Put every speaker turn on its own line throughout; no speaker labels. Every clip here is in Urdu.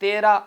13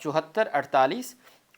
7448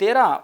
13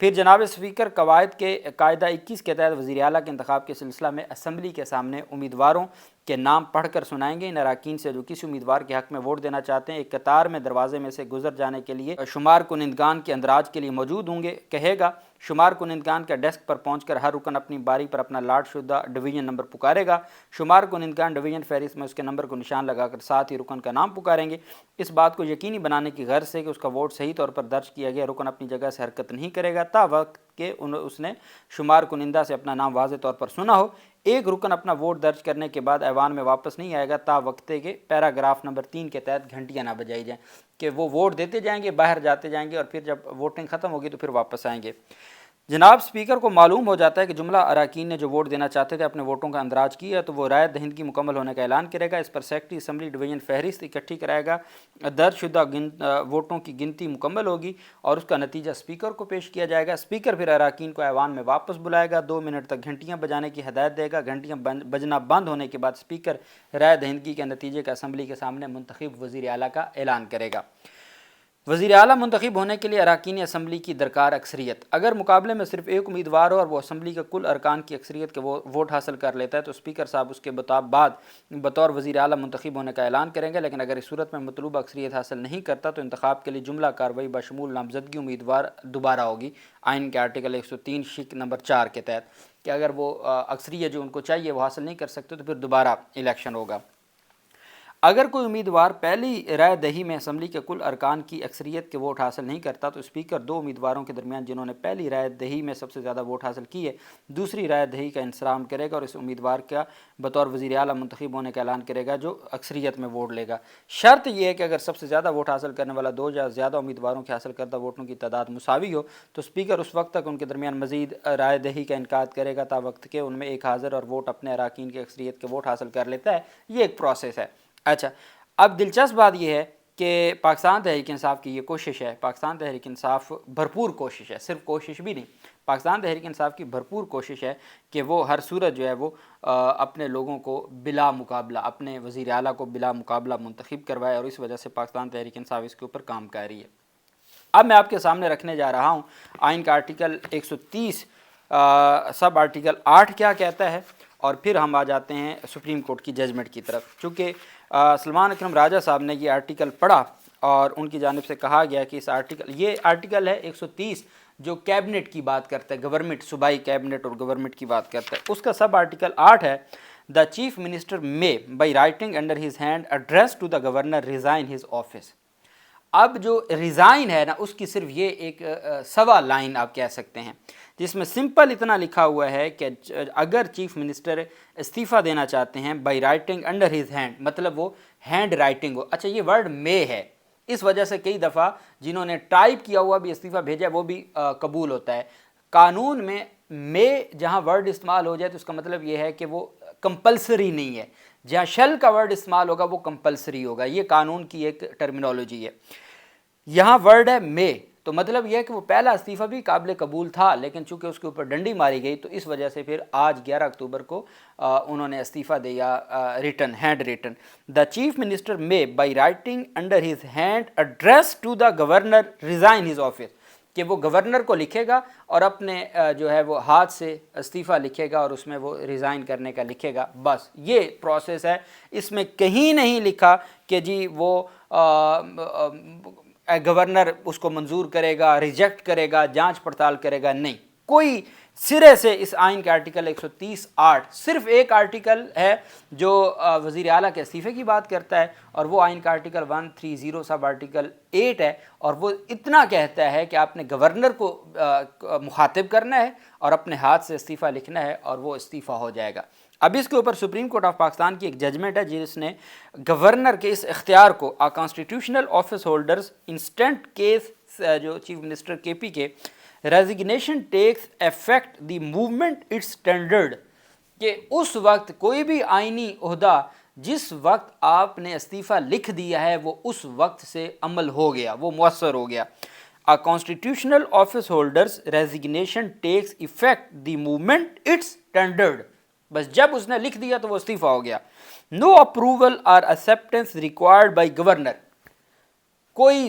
پھر جناب اسپیکر قواعد کے قاعدہ 21 کے تحت وزیر اعلیٰ کے انتخاب کے سلسلہ میں اسمبلی کے سامنے امیدواروں کے نام پڑھ کر سنائیں گے۔ ان اراکین سے جو کسی امیدوار کے حق میں ووٹ دینا چاہتے ہیں ایک قطار میں دروازے میں سے گزر جانے کے لیے شمار کنندگان کے اندراج کے لیے موجود ہوں گے کہے گا۔ شمار کنندگان کا ڈیسک پر پہنچ کر ہر رکن اپنی باری پر اپنا لاٹ شدہ ڈویژن نمبر پکارے گا۔ شمار کنندگان ڈویژن فہرست میں اس کے نمبر کو نشان لگا کر ساتھ ہی رکن کا نام پکاریں گے۔ اس بات کو یقینی بنانے کی غرض سے کہ اس کا ووٹ صحیح طور پر درج کیا گیا، رکن اپنی جگہ سے حرکت نہیں کرے گا تا وقت کہ اس نے شمار کنندہ سے اپنا نام واضح طور پر سنا ہو۔ ایک رکن اپنا ووٹ درج کرنے کے بعد ایوان میں واپس نہیں آئے گا تا وقت کے پیراگراف نمبر 3 کے تحت گھنٹیاں نہ بجائی جائیں، کہ وہ ووٹ دیتے جائیں گے، باہر جاتے جائیں گے اور پھر جب ووٹنگ ختم ہوگی تو پھر واپس آئیں گے۔ جناب اسپیکر کو معلوم ہو جاتا ہے کہ جملہ اراکین نے جو ووٹ دینا چاہتے تھے اپنے ووٹوں کا اندراج کیا تو وہ رائے دہندگی مکمل ہونے کا اعلان کرے گا۔ اس پر سیکرٹری اسمبلی ڈویژن فہرست اکٹھی کرائے گا، درج شدہ ووٹوں کی گنتی مکمل ہوگی اور اس کا نتیجہ اسپیکر کو پیش کیا جائے گا۔ اسپیکر پھر اراکین کو ایوان میں واپس بلائے گا، 2 منٹ تک گھنٹیاں بجانے کی ہدایت دے گا۔ گھنٹیاں بجنا بند ہونے کے بعد اسپیکر رائے دہندگی کے نتیجے کا اسمبلی کے سامنے منتخب وزیر اعلیٰ کا اعلان کرے گا۔ وزیر اعلیٰ منتخب ہونے کے لیے اراکین اسمبلی کی درکار اکثریت، اگر مقابلے میں صرف ایک امیدوار ہو اور وہ اسمبلی کے کل ارکان کی اکثریت کے ووٹ حاصل کر لیتا ہے تو اسپیکر صاحب اس کے بعد بطور وزیر اعلیٰ منتخب ہونے کا اعلان کریں گے، لیکن اگر اس صورت میں مطلوبہ اکثریت حاصل نہیں کرتا تو انتخاب کے لیے جملہ کارروائی بشمول نامزدگی امیدوار دوبارہ ہوگی، آئین کے آرٹیکل 103 شق نمبر 4 کے تحت، کہ اگر وہ اکثریت جو ان کو چاہیے وہ حاصل نہیں کر سکتے تو پھر دوبارہ الیکشن ہوگا۔ اگر کوئی امیدوار پہلی رائے دہی میں اسمبلی کے کل ارکان کی اکثریت کے ووٹ حاصل نہیں کرتا تو اسپیکر 2 امیدواروں کے درمیان جنہوں نے پہلی رائے دہی میں سب سے زیادہ ووٹ حاصل کیے دوسری رائے دہی کا انصرام کرے گا اور اس امیدوار کا بطور وزیر اعلیٰ منتخب ہونے کا اعلان کرے گا جو اکثریت میں ووٹ لے گا۔ شرط یہ ہے کہ اگر سب سے زیادہ ووٹ حاصل کرنے والا 2 یا زیادہ امیدواروں کے حاصل کردہ ووٹوں کی تعداد مساوی ہو تو اسپیکر اس وقت تک ان کے درمیان مزید رائے دہی کا انعقاد کرے گا تا وقت کہ ان میں ایک حاضر اور ووٹ اپنے اراکین کی اکثریت کے ووٹ حاصل کر لیتا ہے۔ یہ ایک پروسیس ہے۔ اچھا، اب دلچسپ بات یہ ہے کہ پاکستان تحریک انصاف کی یہ کوشش ہے، پاکستان تحریک انصاف بھرپور کوشش ہے، صرف کوشش بھی نہیں، پاکستان تحریک انصاف کی بھرپور کوشش ہے کہ وہ ہر صورت جو ہے وہ اپنے لوگوں کو بلا مقابلہ، اپنے وزیر اعلیٰ کو بلا مقابلہ منتخب کروائے، اور اس وجہ سے پاکستان تحریک انصاف اس کے اوپر کام کر رہی ہے۔ اب میں آپ کے سامنے رکھنے جا رہا ہوں آئین کا آرٹیکل 130 سب آرٹیکل 8 کیا کہتا ہے، اور پھر ہم آ جاتے ہیں سپریم کورٹ کی ججمنٹ کی طرف۔ چونکہ سلمان اکرم راجہ صاحب نے یہ آرٹیکل پڑھا اور ان کی جانب سے کہا گیا کہ اس یہ آرٹیکل ہے 130 جو کیبنٹ کی بات کرتا ہے، گورنمنٹ، صوبائی کیبنٹ اور گورنمنٹ کی بات کرتا ہے، اس کا سب آرٹیکل 8 ہے، the chief minister may by writing under his hand address to the governor resign his office. اب جو ریزائن ہے نا، اس کی صرف یہ ایک سوا لائن آپ کہہ سکتے ہیں، جس میں سمپل اتنا لکھا ہوا ہے کہ اگر چیف منسٹر استعفیٰ دینا چاہتے ہیں by writing under his hand, مطلب وہ ہینڈ رائٹنگ ہو۔ اچھا، یہ ورڈ میں ہے، اس وجہ سے کئی دفعہ جنہوں نے ٹائپ کیا ہوا بھی استعفیٰ بھیجا ہے وہ بھی قبول ہوتا ہے۔ قانون میں جہاں ورڈ استعمال ہو جائے تو اس کا مطلب یہ ہے کہ وہ کمپلسری نہیں ہے، جہاں شل کا ورڈ استعمال ہوگا وہ کمپلسری ہوگا، یہ قانون کی ایک ٹرمینالوجی ہے۔ یہاں ورڈ ہے میں، تو مطلب یہ ہے کہ وہ پہلا استعفیٰ بھی قابل قبول تھا، لیکن چونکہ اس کے اوپر ڈنڈی ماری گئی تو اس وجہ سے پھر آج 11 اکتوبر کو انہوں نے استعفیٰ دیا written, hand written. The chief minister may by writing under his hand address to the governor resign his office, کہ وہ گورنر کو لکھے گا اور اپنے جو ہے وہ ہاتھ سے استعفیٰ لکھے گا اور اس میں وہ ریزائن کرنے کا لکھے گا، بس یہ پروسیس ہے۔ اس میں کہیں نہیں لکھا کہ جی وہ گورنر اس کو منظور کرے گا، ریجیکٹ کرے گا، جانچ پڑتال کرے گا، نہیں، کوئی سرے سے اس آئین کے آرٹیکل 130(8) صرف ایک آرٹیکل ہے جو وزیر اعلیٰ کے استعفے کی بات کرتا ہے، اور وہ آئین کا آرٹیکل 130 سب آرٹیکل 8 ہے، اور وہ اتنا کہتا ہے کہ آپ نے گورنر کو مخاطب کرنا ہے اور اپنے ہاتھ سے استعفیٰ لکھنا ہے اور وہ استعفیٰ ہو جائے گا۔ اب اس کے اوپر سپریم کورٹ آف پاکستان کی ایک ججمنٹ ہے جس نے گورنر کے اس اختیار کو constitutional office holders instant case جو چیف منسٹر کے پی کے resignation takes effect the moment it's tendered, کہ اس وقت کوئی بھی آئینی عہدہ جس وقت آپ نے استعفیٰ لکھ دیا ہے وہ اس وقت سے عمل ہو گیا، وہ مؤثر ہو گیا۔ Constitutional office holders resignation takes effect the moment it's tendered, بس جب اس نے لکھ دیا تو وہ استعفیٰ ہو گیا۔ نو اپروول اور ایکسیپٹنس ریکوائرڈ بائی گورنر، کوئی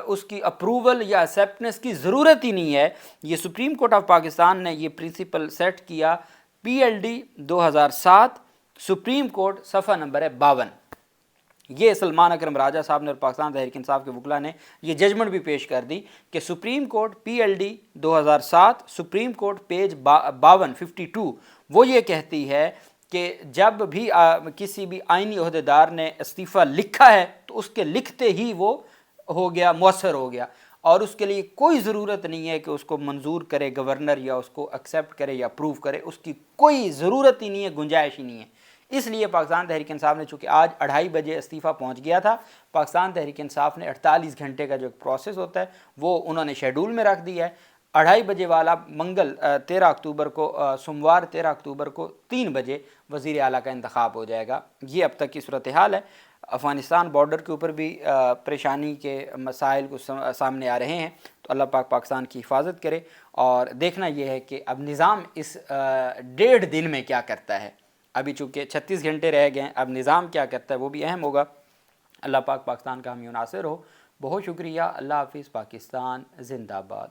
اس کی اپروول یا ایکسیپٹنس کی ضرورت ہی نہیں ہے۔ یہ سپریم کورٹ آف پاکستان نے یہ پرنسپل سیٹ کیا، PLD 2007 سپریم کورٹ صفحہ نمبر ہے 52۔ یہ سلمان اکرم راجہ صاحب نے اور پاکستان تحریک انصاف کے وکلاء نے یہ ججمنٹ بھی پیش کر دی کہ supreme court PLD 2007 supreme court page 52 وہ یہ کہتی ہے کہ جب بھی کسی بھی آئینی عہدیدار نے استعفیٰ لکھا ہے تو اس کے لکھتے ہی وہ ہو گیا، مؤثر ہو گیا، اور اس کے لیے کوئی ضرورت نہیں ہے کہ اس کو منظور کرے گورنر یا اس کو ایکسیپٹ کرے یا اپروو کرے، اس کی کوئی ضرورت ہی نہیں ہے، گنجائش ہی نہیں ہے۔ اس لیے پاکستان تحریک انصاف نے، چونکہ آج 2:30 بجے استعفیٰ پہنچ گیا تھا، پاکستان تحریک انصاف نے 48 گھنٹے کا جو پروسیس ہوتا ہے وہ انہوں نے شیڈول میں رکھ دیا ہے۔ 2:30 بجے والا منگل 13 اکتوبر کو، سوموار 13 اکتوبر کو 3 بجے وزیر اعلیٰ کا انتخاب ہو جائے گا۔ یہ اب تک کی صورتحال ہے۔ افغانستان بارڈر کے اوپر بھی پریشانی کے مسائل کو سامنے آ رہے ہیں، تو اللہ پاک پاکستان کی حفاظت کرے، اور دیکھنا یہ ہے کہ اب نظام اس 1.5 دن میں کیا کرتا ہے۔ ابھی چونکہ 36 گھنٹے رہ گئے ہیں، اب نظام کیا کرتا ہے وہ بھی اہم ہوگا۔ اللہ پاک پاکستان کا حامی و ناصر ہو۔ بہت شکریہ۔ اللہ حافظ۔ پاکستان زندہ باد۔